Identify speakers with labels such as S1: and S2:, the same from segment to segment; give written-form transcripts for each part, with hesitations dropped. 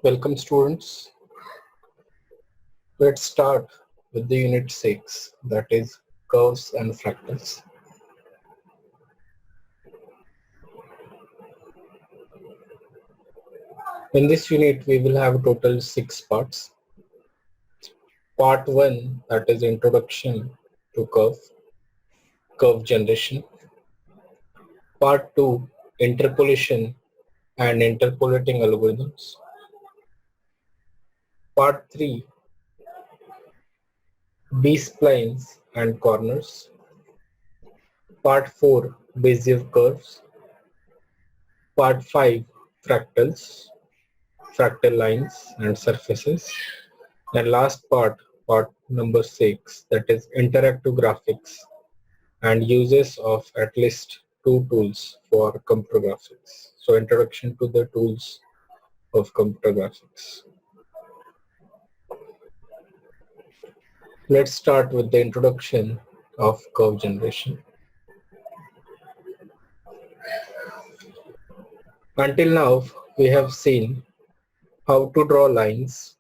S1: Welcome students. Let's start with the unit 6, that is curves and fractals. In this unit we will have total 6 parts. Part 1, that is introduction to curve generation. Part 2, interpolation and interpolating algorithms. Part 3, B-splines and corners. Part 4, Bezier curves. Part 5, fractals, fractal lines and surfaces. And last part number 6, that is interactive graphics and uses of at least 2 tools for computer graphics. So introduction to the tools of computer graphics. Let's start with the introduction of curve generation. Until now, we have seen how to draw lines,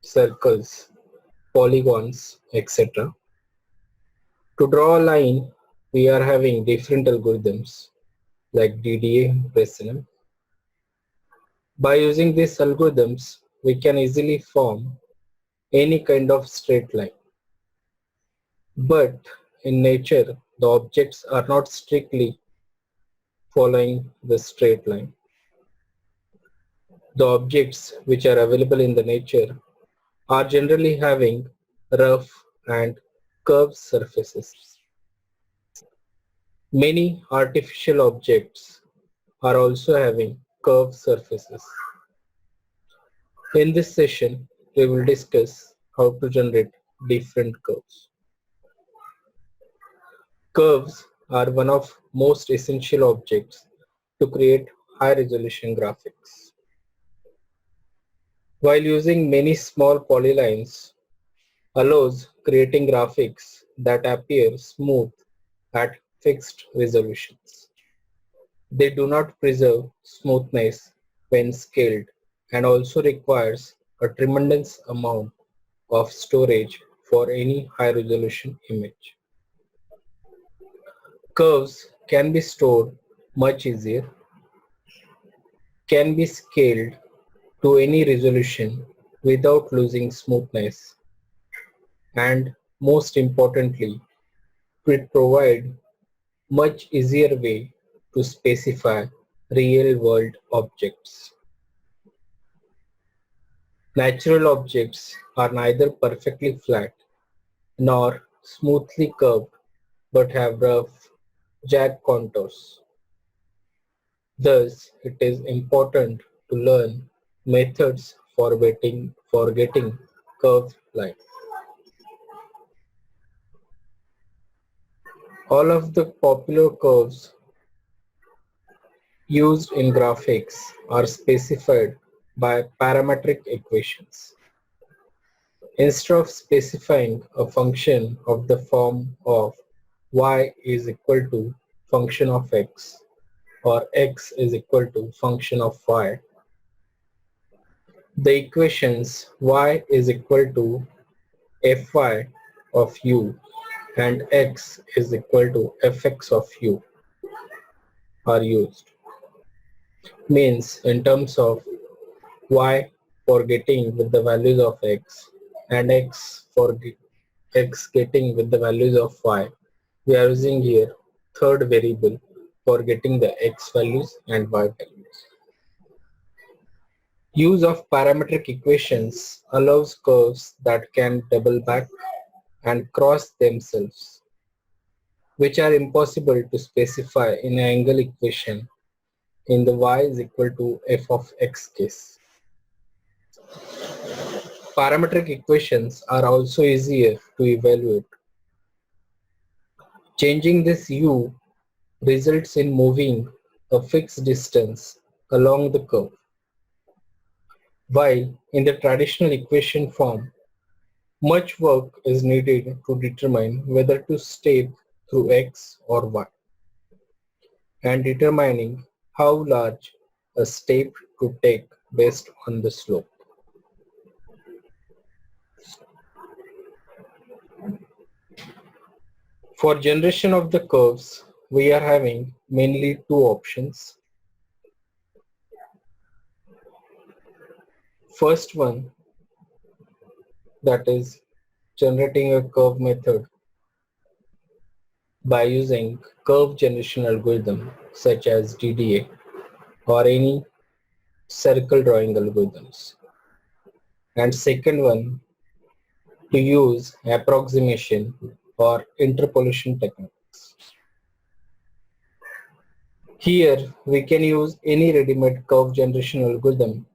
S1: circles, polygons, etc. To draw a line, we are having different algorithms like DDA, Breslin. By using these algorithms, we can easily form any kind of straight line. But in nature, the objects are not strictly following the straight line. The objects which are available in the nature are generally having rough and curved surfaces. Many artificial objects are also having curved surfaces. In this session, we will discuss how to generate different curves. Curves are one of most essential objects to create high-resolution graphics. While using many small polylines allows creating graphics that appear smooth at fixed resolutions. They do not preserve smoothness when scaled and also requires a tremendous amount of storage for any high-resolution image. Curves can be stored much easier, can be scaled to any resolution without losing smoothness, and most importantly, it provides much easier way to specify real-world objects. Natural objects are neither perfectly flat nor smoothly curved but have rough, jagged contours. Thus, it is important to learn methods for getting curved lines. All of the popular curves used in graphics are specified by parametric equations. Instead of specifying a function of the form of y is equal to function of x or x is equal to function of y, the equations y is equal to fy of u and x is equal to fx of u are used. Means in terms of y for getting with the values of x and x for x getting with the values of y, we are using here third variable for getting the x values and y values. Use of parametric equations allows curves that can double back and cross themselves, which are impossible to specify in an angle equation in the y is equal to f of x case. Parametric equations are also easier to evaluate. Changing this u results in moving a fixed distance along the curve. While in the traditional equation form, much work is needed to determine whether to step through x or y, and determining how large a step to take based on the slope. For generation of the curves, we are having mainly two options. First one, that is generating a curve method by using curve generation algorithm such as DDA or any circle drawing algorithms. And second one, to use approximation or interpolation techniques. Here we can use any ready-made curve generation algorithm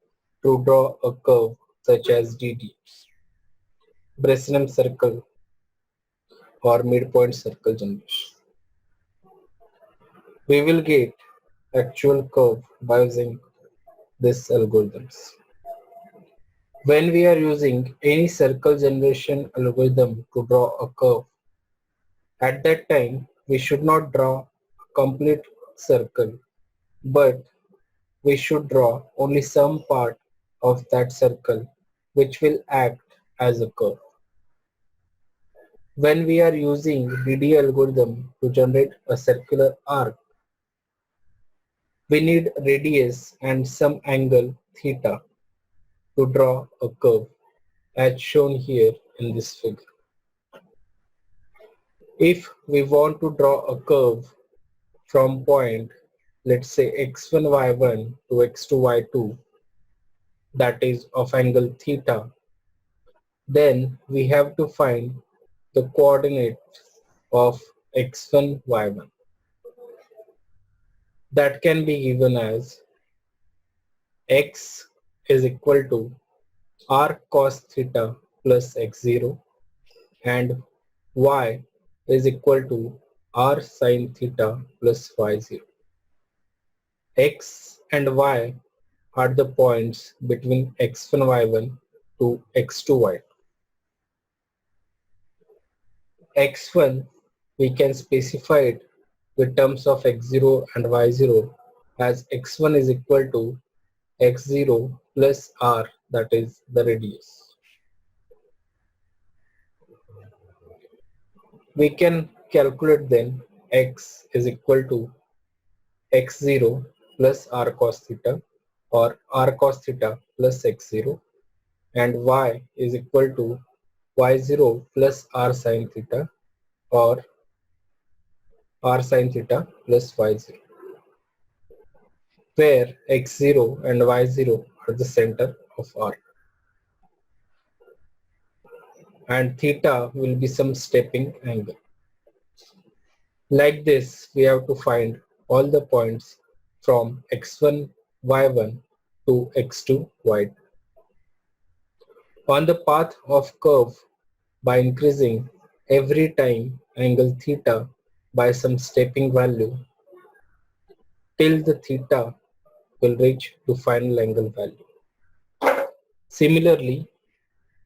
S1: to draw a curve such as DD, Bresnam circle or midpoint circle generation. We will get actual curve by using these algorithms. When we are using any circle generation algorithm to draw a curve, at that time we should not draw a complete circle, but we should draw only some part of that circle which will act as a curve. When we are using DD algorithm to generate a circular arc, we need radius and some angle theta to draw a curve as shown here in this figure. If we want to draw a curve from point, let's say x1 y1 to x2 y2, that is of angle theta, then we have to find the coordinate of x1 y1. That can be given as x is equal to r cos theta plus x0 and y is equal to r sin theta plus y0. X and y are the points between x1 y1 to x2 y2. X1 we can specify it with terms of x0 and y0 as x1 is equal to x0 plus r, that is the radius. We can calculate then x is equal to x0 plus r cos theta or r cos theta plus x0 and y is equal to y0 plus r sin theta or r sin theta plus y0, where x0 and y0 are the center of R and theta will be some stepping angle. Like this, we have to find all the points from x1 y1 to x2 y2. On the path of curve, by increasing every time angle theta by some stepping value till the theta will reach to final angle value. Similarly,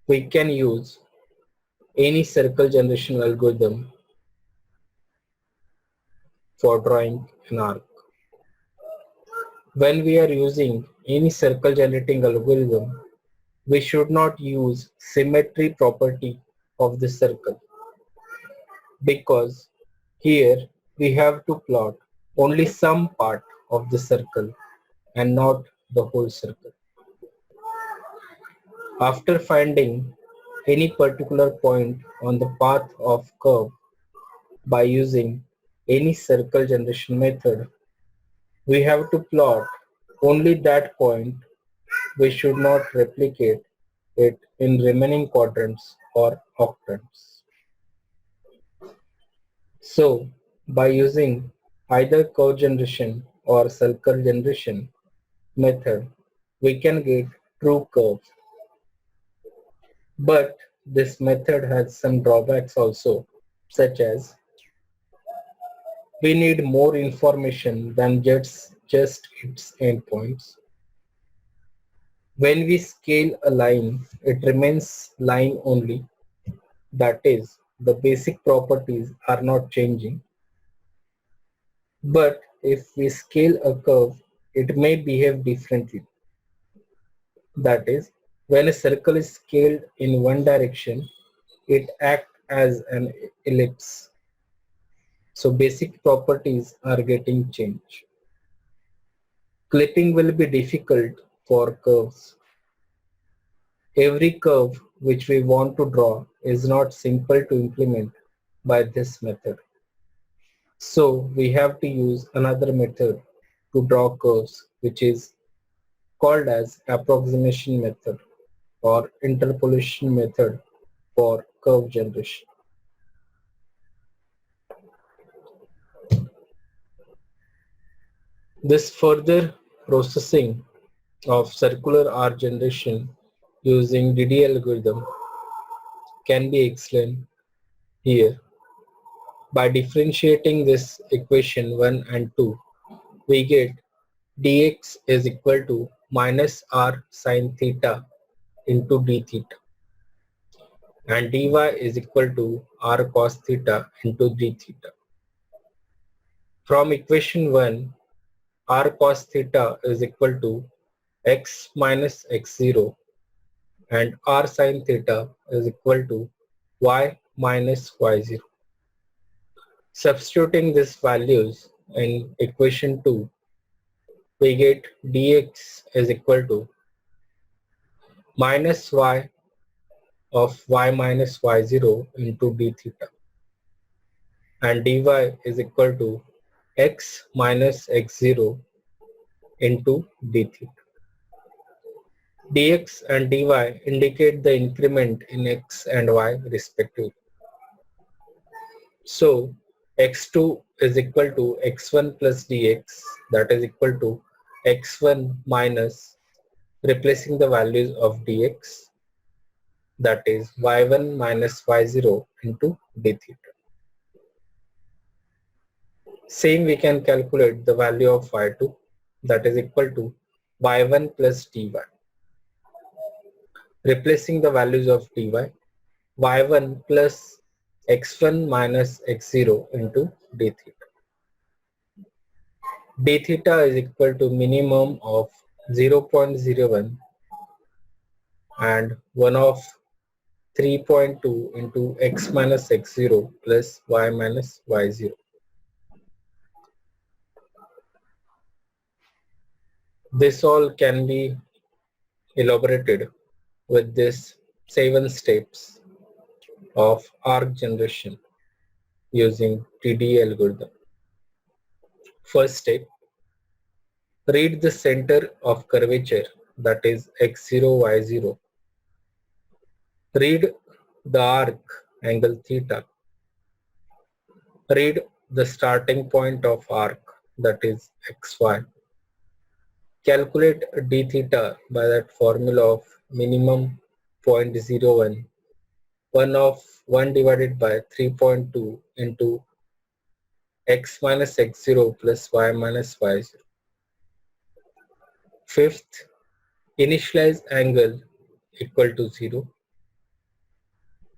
S1: we can use any circle generation algorithm for drawing an arc. When we are using any circle generating algorithm, we should not use symmetry property of the circle because here we have to plot only some part of the circle and not the whole circle. After finding any particular point on the path of curve by using any circle generation method, we have to plot only that point. We should not replicate it in remaining quadrants or octants. So, by using either curve generation or circle generation method, we can get true curves. But this method has some drawbacks also, such as we need more information than just its endpoints. When we scale a line, it remains line only. That is, the basic properties are not changing. But if we scale a curve, it may behave differently. That is, when a circle is scaled in one direction, it acts as an ellipse. So basic properties are getting changed. Clipping will be difficult for curves. Every curve which we want to draw is not simple to implement by this method. So we have to use another method to draw curves, which is called as approximation method or interpolation method for curve generation. This further processing of circular arc generation using DD algorithm can be explained here. By differentiating this equation 1 and 2, we get dx is equal to minus r sine theta into d theta and dy is equal to r cos theta into d theta. From equation 1, r cos theta is equal to x minus x0 and r sine theta is equal to y minus y0. Substituting these values in equation 2, we get dx is equal to minus y of y minus y0 into d theta and dy is equal to x minus x0 into d theta. Dx and dy indicate the increment in x and y respectively. So x2 is equal to x1 plus dx, that is equal to x1 minus, replacing the values of dx, that is y1 minus y0 into d theta. Same we can calculate the value of y2, that is equal to y1 plus dy. Replacing the values of dy, y1 plus x1 minus x0 into d theta. D theta is equal to minimum of 0.01 and 1 of 3.2 into x minus x0 plus y minus y0. This all can be elaborated with this 7 steps of arc generation using TD algorithm. First step, read the center of curvature, that is x0, y0. Read the arc angle theta. Read the starting point of arc, that is xy. Calculate d theta by that formula of minimum 0.01, 1 of 1 divided by 3.2 into x minus x0 plus y minus y0. Fifth, initialize angle equal to 0.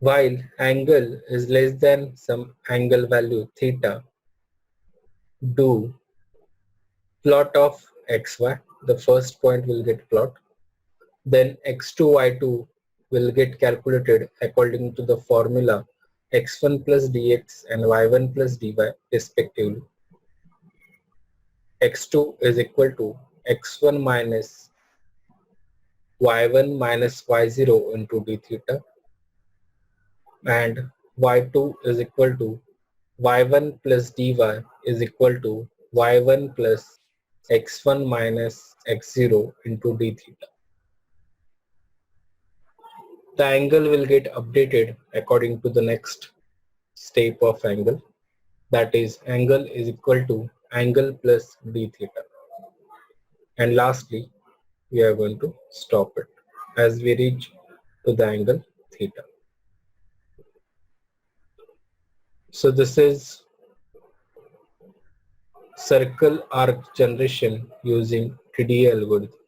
S1: While angle is less than some angle value theta, do plot of xy. The first point will get plot. Then x2, y2 will get calculated according to the formula x1 plus dx and y1 plus dy respectively. x2 is equal to x1 minus y1 minus y0 into d theta and y2 is equal to y1 plus dy is equal to y1 plus x1 minus x0 into d theta. The angle will get updated according to the next step of angle, that is angle is equal to angle plus d theta. And lastly, we are going to stop it as we reach to the angle theta. So this is circle arc generation using TDA algorithm.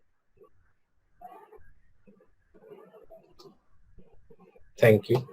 S1: Thank you.